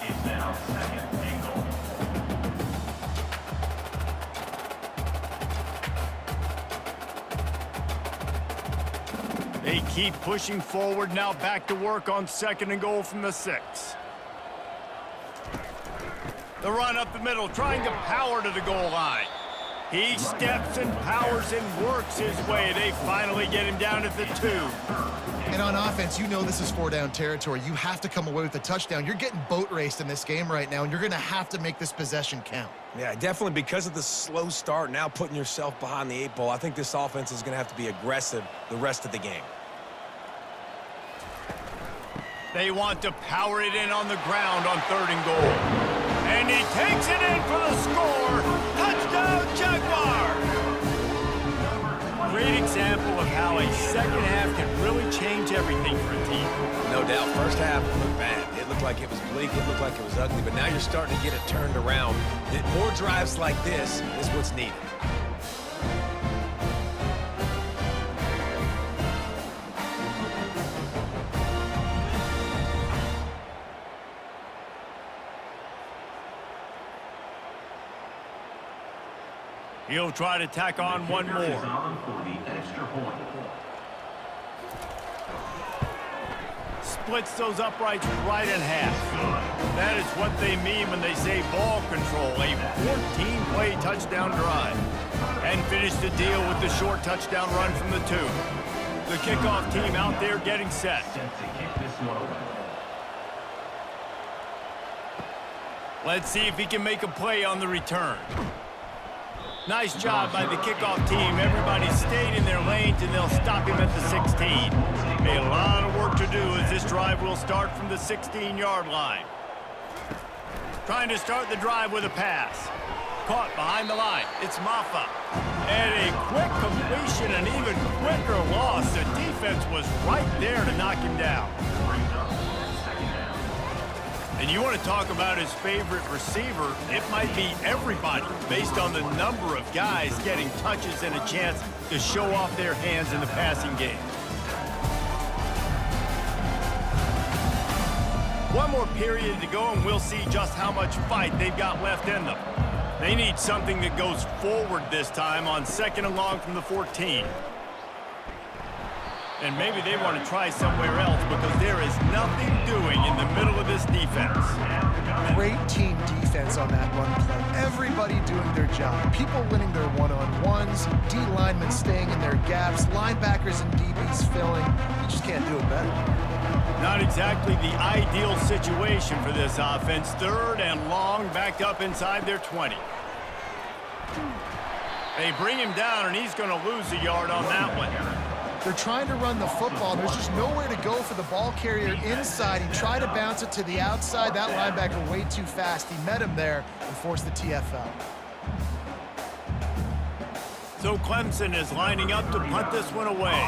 Is now second and goal. They keep pushing forward, now back to work on second and goal from the 6. The run up the middle, trying to power to the goal line. He steps and powers and works his way. They finally get him down at the 2. And on offense, you know this is 4-down territory. You have to come away with a touchdown. You're getting boat raced in this game right now, and you're going to have to make this possession count. Yeah, definitely because of the slow start, now putting yourself behind the 8 ball, I think this offense is going to have to be aggressive the rest of the game. They want to power it in on the ground on third and goal. And he takes it in for the score. Touchdown, Jaguars! Great example of how a second half can really change everything for a team. No doubt. First half looked bad. It looked like it was bleak. It looked like it was ugly. But now you're starting to get it turned around. More drives like this is what's needed. He'll try to tack on one more. Is on for the extra point. Splits those uprights right in half. That is what they mean when they say ball control, a 14-play touchdown drive. And finished the deal with the short touchdown run from the 2. The kickoff team out there getting set. Let's see if he can make a play on the return. Nice job by the kickoff team. Everybody stayed in their lanes, and they'll stop him at the 16. A lot of work to do as this drive will start from the 16-yard line. Trying to start the drive with a pass. Caught behind the line. It's Maffa. And a quick completion, an even quicker loss. The defense was right there to knock him down. And you want to talk about his favorite receiver, it might be everybody based on the number of guys getting touches and a chance to show off their hands in the passing game. One more period to go, and we'll see just how much fight they've got left in them. They need something that goes forward this time on 2nd and long from the 14. And maybe they want to try somewhere else because there is nothing doing in the middle of this defense. Great team defense on that run play. Everybody doing their job. People winning their one-on-ones, D linemen staying in their gaps, linebackers and DBs filling. You just can't do it better. Not exactly the ideal situation for this offense. 3rd and long, backed up inside their 20. They bring him down, and he's going to lose a yard on that one. They're trying to run the football. There's just nowhere to go for the ball carrier inside. He tried to bounce it to the outside. That linebacker way too fast. He met him there and forced the TFL. So Clemson is lining up to punt this one away.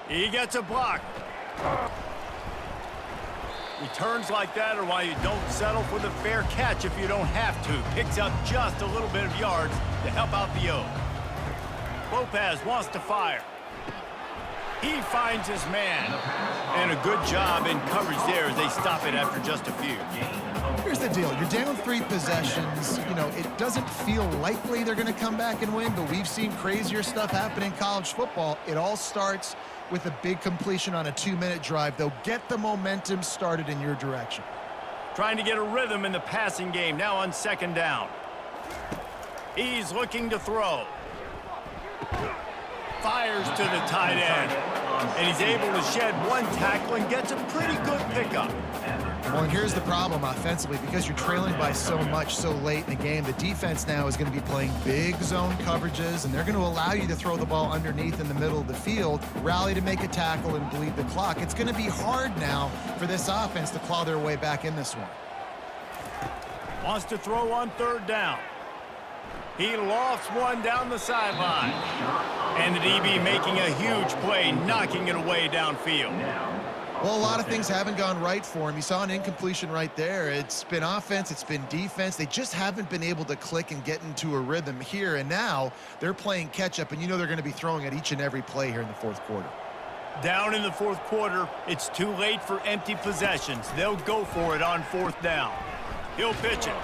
He gets a block. Returns like that are why you don't settle for the fair catch if you don't have to. Picks up just a little bit of yards to help out the Oak. Lopez wants to fire. He finds his man. And a good job in coverage there as they stop it after just a few. Here's the deal. You're down 3 possessions. You know, it doesn't feel likely they're going to come back and win, but we've seen crazier stuff happen in college football. It all starts with a big completion on a 2-minute drive. They'll get the momentum started in your direction. Trying to get a rhythm in the passing game now on 2nd down. He's looking to throw. Fires to the tight end. And he's able to shed 1 tackle and gets a pretty good pickup. Well, and here's the problem offensively. Because you're trailing by so much so late in the game, the defense now is going to be playing big zone coverages, and they're going to allow you to throw the ball underneath in the middle of the field, rally to make a tackle, and bleed the clock. It's going to be hard now for this offense to claw their way back in this one. Wants to throw on 3rd down. He lofts one down the sideline. And the DB making a huge play, knocking it away downfield. Well, a lot of things haven't gone right for him. You saw an incompletion right there. It's been offense, it's been defense. They just haven't been able to click and get into a rhythm here. And now they're playing catch-up, and you know they're going to be throwing at each and every play here in the 4th quarter. Down in the 4th quarter, it's too late for empty possessions. They'll go for it on 4th down. He'll pitch it.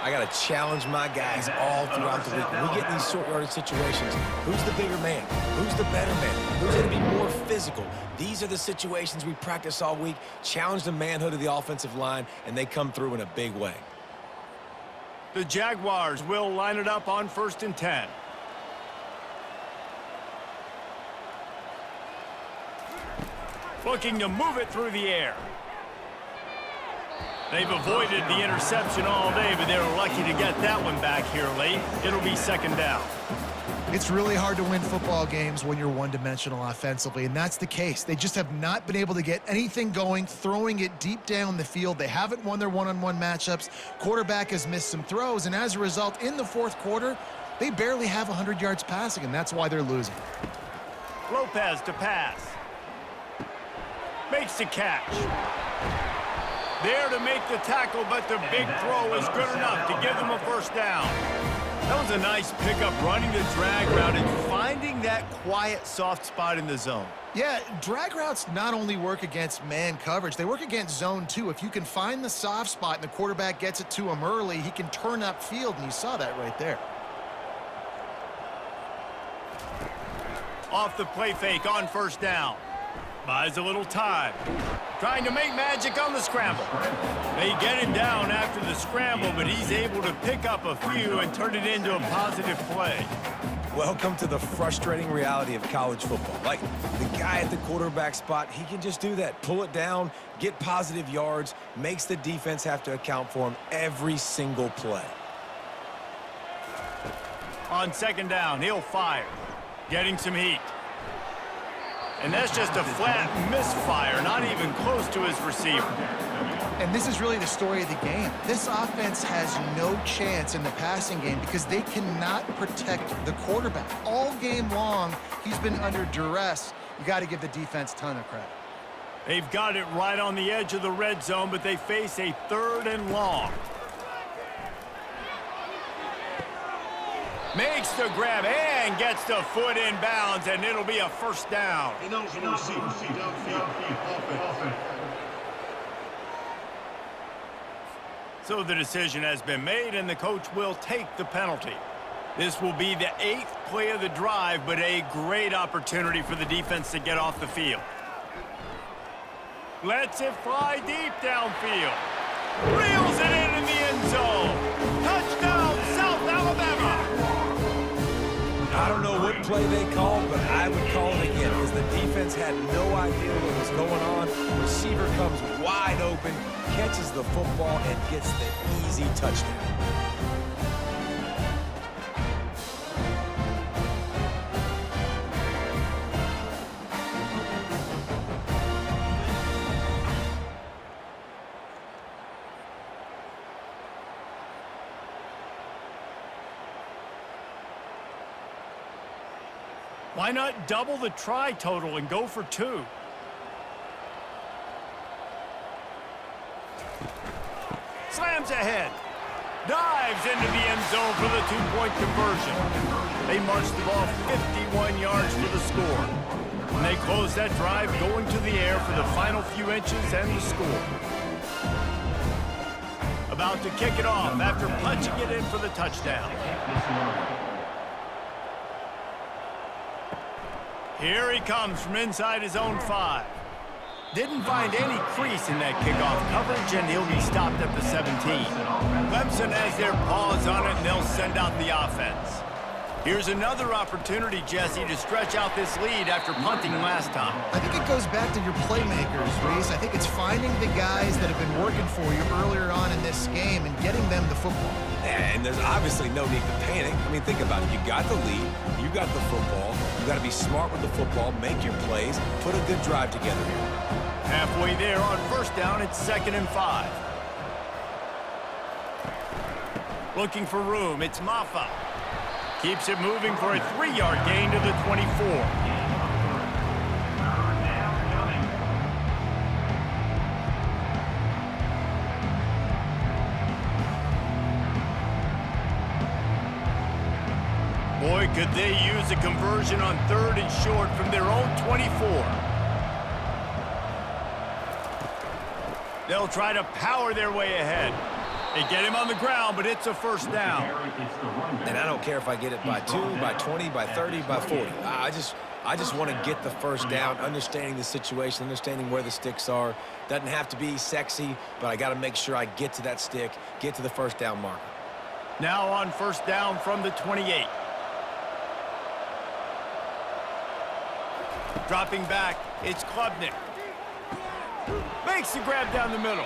I got to challenge my guys all throughout the week. When we get in these short yardage situations, who's the bigger man? Who's the better man? Who's going to be more physical? These are the situations we practice all week. Challenge the manhood of the offensive line, and they come through in a big way. The Jaguars will line it up on 1st and 10. Looking to move it through the air. They've avoided the interception all day, but they were lucky to get that one back here late. It'll be 2nd down. It's really hard to win football games when you're one-dimensional offensively, and that's the case. They just have not been able to get anything going, throwing it deep down the field. They haven't won their one-on-one matchups. Quarterback has missed some throws, and as a result, in the 4th quarter, they barely have 100 yards passing, and that's why they're losing. Lopez to pass. Makes the catch. There to make the tackle, but the big throw is good enough to give them a 1st down. That was a nice pickup, running the drag route and finding that quiet, soft spot in the zone. Yeah, drag routes not only work against man coverage, they work against zone too. If you can find the soft spot and the quarterback gets it to him early, he can turn upfield, and you saw that right there. Off the play fake on 1st down. Buys a little time. trying to make magic on the scramble. They get him down after the scramble, but he's able to pick up a few and turn it into a positive play. Welcome to the frustrating reality of college football. Like, the guy at the quarterback spot, he can just do that. Pull it down, get positive yards, makes the defense have to account for him every single play. On second down, he'll fire, getting some heat. And that's just a flat misfire, not even close to his receiver. And this is really the story of the game. This offense has no chance in the passing game because they cannot protect the quarterback. All game long, he's been under duress. You got to give the defense a ton of credit. They've got it right on the edge of the red zone, but they face a 3rd and long. Makes the grab and gets the foot in bounds, and it'll be a first down. He knows the receiver. Downfield. So the decision has been made, and the coach will take the penalty. This will be the 8th play of the drive, but a great opportunity for the defense to get off the field. Lets it fly deep downfield. Reels it in the end zone. Touchdown, South Alabama. I don't know what play they called, but I would call it again because the defense had no idea what was going on. Receiver comes wide open, catches the football, and gets the easy touchdown. Why not double the try total and go for 2? Slams ahead. Dives into the end zone for the 2-point conversion. They march the ball 51 yards for the score. And they close that drive going to the air for the final few inches and the score. About to kick it off after punching it in for the touchdown. Here he comes from inside his own 5. Didn't find any crease in that kickoff coverage, and he'll be stopped at the 17. Clemson has their paws on it, and they'll send out the offense. Here's another opportunity, Jesse, to stretch out this lead after punting last time. I think it goes back to your playmakers, Reese. I think it's finding the guys that have been working for you earlier on in this game and getting them the football. And there's obviously no need to panic. I mean, think about it. You got the lead. You got the football. You got to be smart with the football, make your plays, put a good drive together here. Halfway there on first down, it's 2nd and 5. Looking for room, it's Maffa. Keeps it moving for a 3-yard gain to the 24. Boy, could they use a conversion on 3rd and short from their own 24. They'll try to power their way ahead. They get him on the ground, but it's a first down. And I don't care if I get it by 2, by 20, by 30, by 40. I just want to get the first down, understanding the situation, understanding where the sticks are. Doesn't have to be sexy, but I got to make sure I get to that stick, get to the first down marker. Now on first down from the 28. Dropping back, it's Klubnik. Makes the grab down the middle.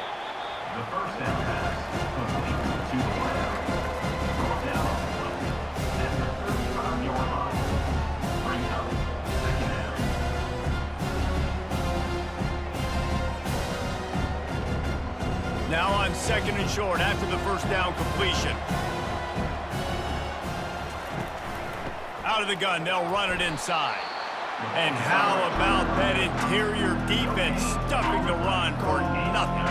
The first down pass complete to the left. Brought down at the 35-yard line. Bring up 2nd down. Now on 2nd and short after the first down completion. Out of the gun, they'll run it inside. And how about that interior defense stuffing the run for nothing?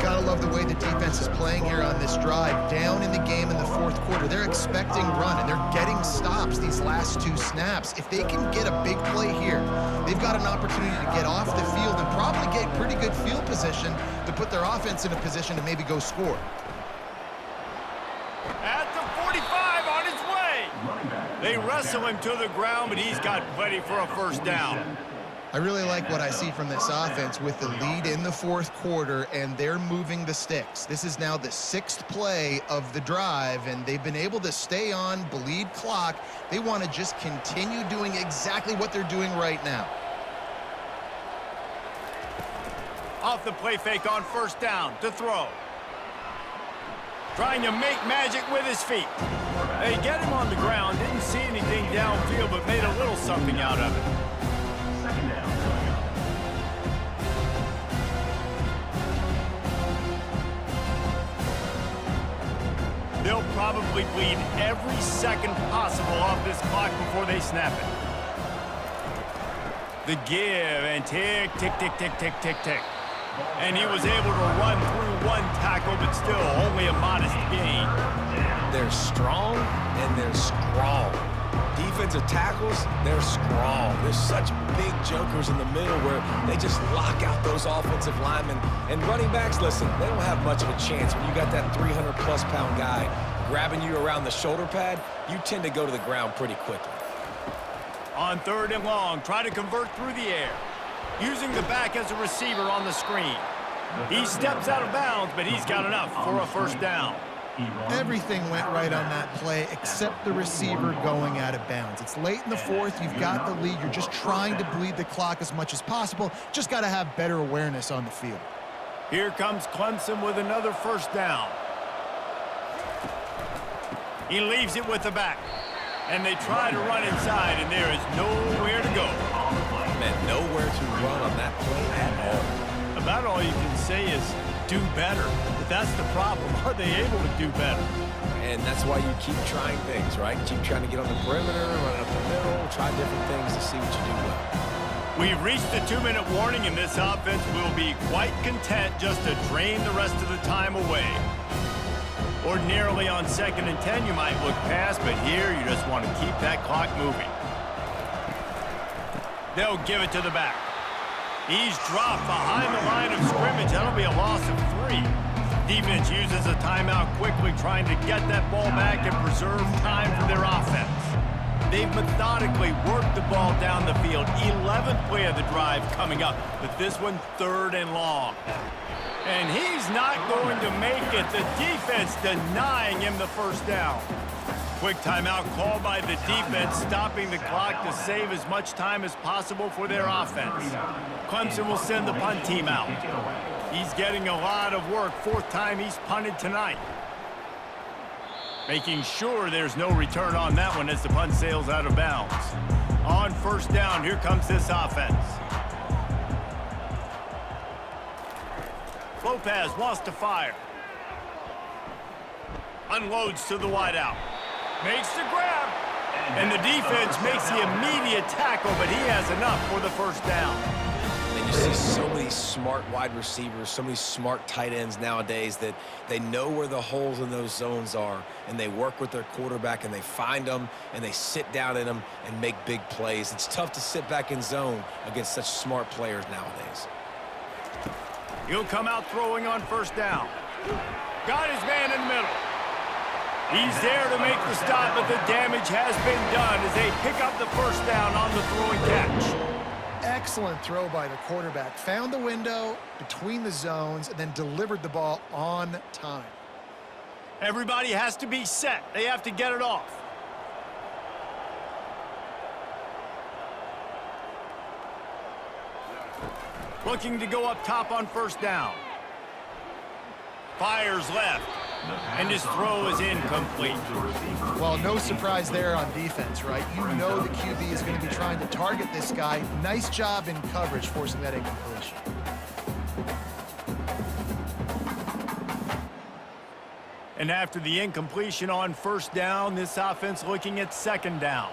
Gotta love the way the defense is playing here on this drive. Down in the game in the 4th quarter. They're expecting run, and they're getting stops these last 2 snaps. If they can get a big play here, they've got an opportunity to get off the field and probably get pretty good field position to put their offense in a position to maybe go score. At the 45 on his way. They wrestle him to the ground, but he's got plenty for a first down. I really like what I see from this offense with the lead in the fourth quarter, and they're moving the sticks. This is now the 6th play of the drive, and they've been able to stay on, bleed clock. They want to just continue doing exactly what they're doing right now. Off the play fake on first down to throw. Trying to make magic with his feet. They get him on the ground, didn't see anything downfield, but made a little something out of it. Second down coming up. They'll probably bleed every second possible off this clock before they snap it. The give and tick, tick, tick, tick, tick, tick, tick. And he was able to run through one tackle, but still only a modest gain. They're strong and they're strong. Defensive tackles, they're strong. There's such big jokers in the middle where they just lock out those offensive linemen. And running backs, listen, they don't have much of a chance. When you got that 300-plus pound guy grabbing you around the shoulder pad, you tend to go to the ground pretty quickly. On third and long, try to convert through the air. Using the back as a receiver on the screen. He steps out of bounds, but he's got enough for a first down. Everything went right on that play except the receiver going out of bounds. It's late in the fourth. You've got the lead. You're just trying to bleed the clock as much as possible. Just got to have better awareness on the field. Here comes Clemson with another first down. He leaves it with the back. And they try to run inside, and there is nowhere to go. Man, nowhere to run on that play at all. About all you can say is do better. But that's the problem. Are they able to do better? And that's why you keep trying things, right? Keep trying to get on the perimeter, run up the middle, try different things to see what you do well. We've reached the 2-minute warning, and this offense will be quite content just to drain the rest of the time away. Ordinarily on 2nd and 10, you might look past, but here you just want to keep that clock moving. They'll give it to the back. He's dropped behind the line of scrimmage. That'll be a loss of 3. Defense uses a timeout quickly, trying to get that ball back and preserve time for their offense. They've methodically worked the ball down the field. 11th play of the drive coming up, but this one 3rd and long. And he's not going to make it. The defense denying him the first down. Quick timeout called by the defense, stopping the clock to save as much time as possible for their offense. Clemson will send the punt team out. He's getting a lot of work. 4th time he's punted tonight. Making sure there's no return on that one as the punt sails out of bounds. On first down, here comes this offense. Lopez wants to fire. Unloads to the wideout. Makes the grab. And the defense makes the immediate tackle, but he has enough for the first down. And you see so many smart wide receivers, so many smart tight ends nowadays that they know where the holes in those zones are, and they work with their quarterback, and they find them, and they sit down in them and make big plays. It's tough to sit back in zone against such smart players nowadays. He'll come out throwing on first down. Got his man in the middle. He's there to make the stop, but the damage has been done as they pick up the first down on the throwing catch. Excellent throw by the quarterback. Found the window between the zones and then delivered the ball on time. Everybody has to be set. They have to get it off. Looking to go up top on first down. Fires left. And his throw is incomplete. Well, no surprise there on defense, right? You know the QB is going to be trying to target this guy. Nice job in coverage, forcing that incompletion. And after the incompletion on first down, this offense looking at 2nd down.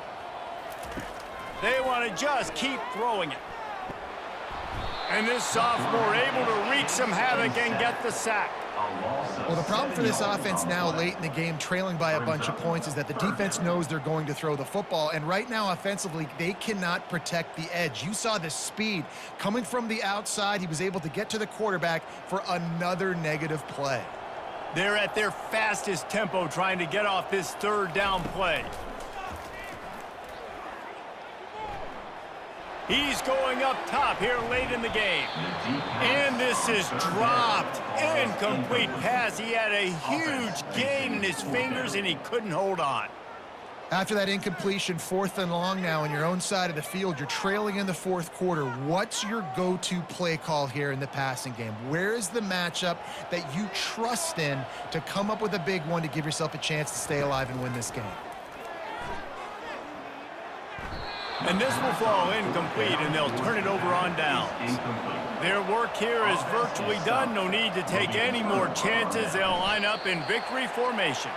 They want to just keep throwing it. And this sophomore able to wreak some havoc and get the sack. Well, the problem for this offense now late in the game, trailing by a bunch of points, is that the defense knows they're going to throw the football. And right now, offensively, they cannot protect the edge. You saw the speed coming from the outside. He was able to get to the quarterback for another negative play. They're at their fastest tempo trying to get off this 3rd down play. He's going up top here late in the game. And this is dropped. Incomplete pass. He had a huge gain in his fingers, and he couldn't hold on. After that incompletion, 4th and long now on your own side of the field, you're trailing in the 4th quarter. What's your go-to play call here in the passing game? Where is the matchup that you trust in to come up with a big one to give yourself a chance to stay alive and win this game? And this will fall incomplete, and they'll turn it over on downs. Their work here is virtually done. No need to take any more chances. They'll line up in victory formation.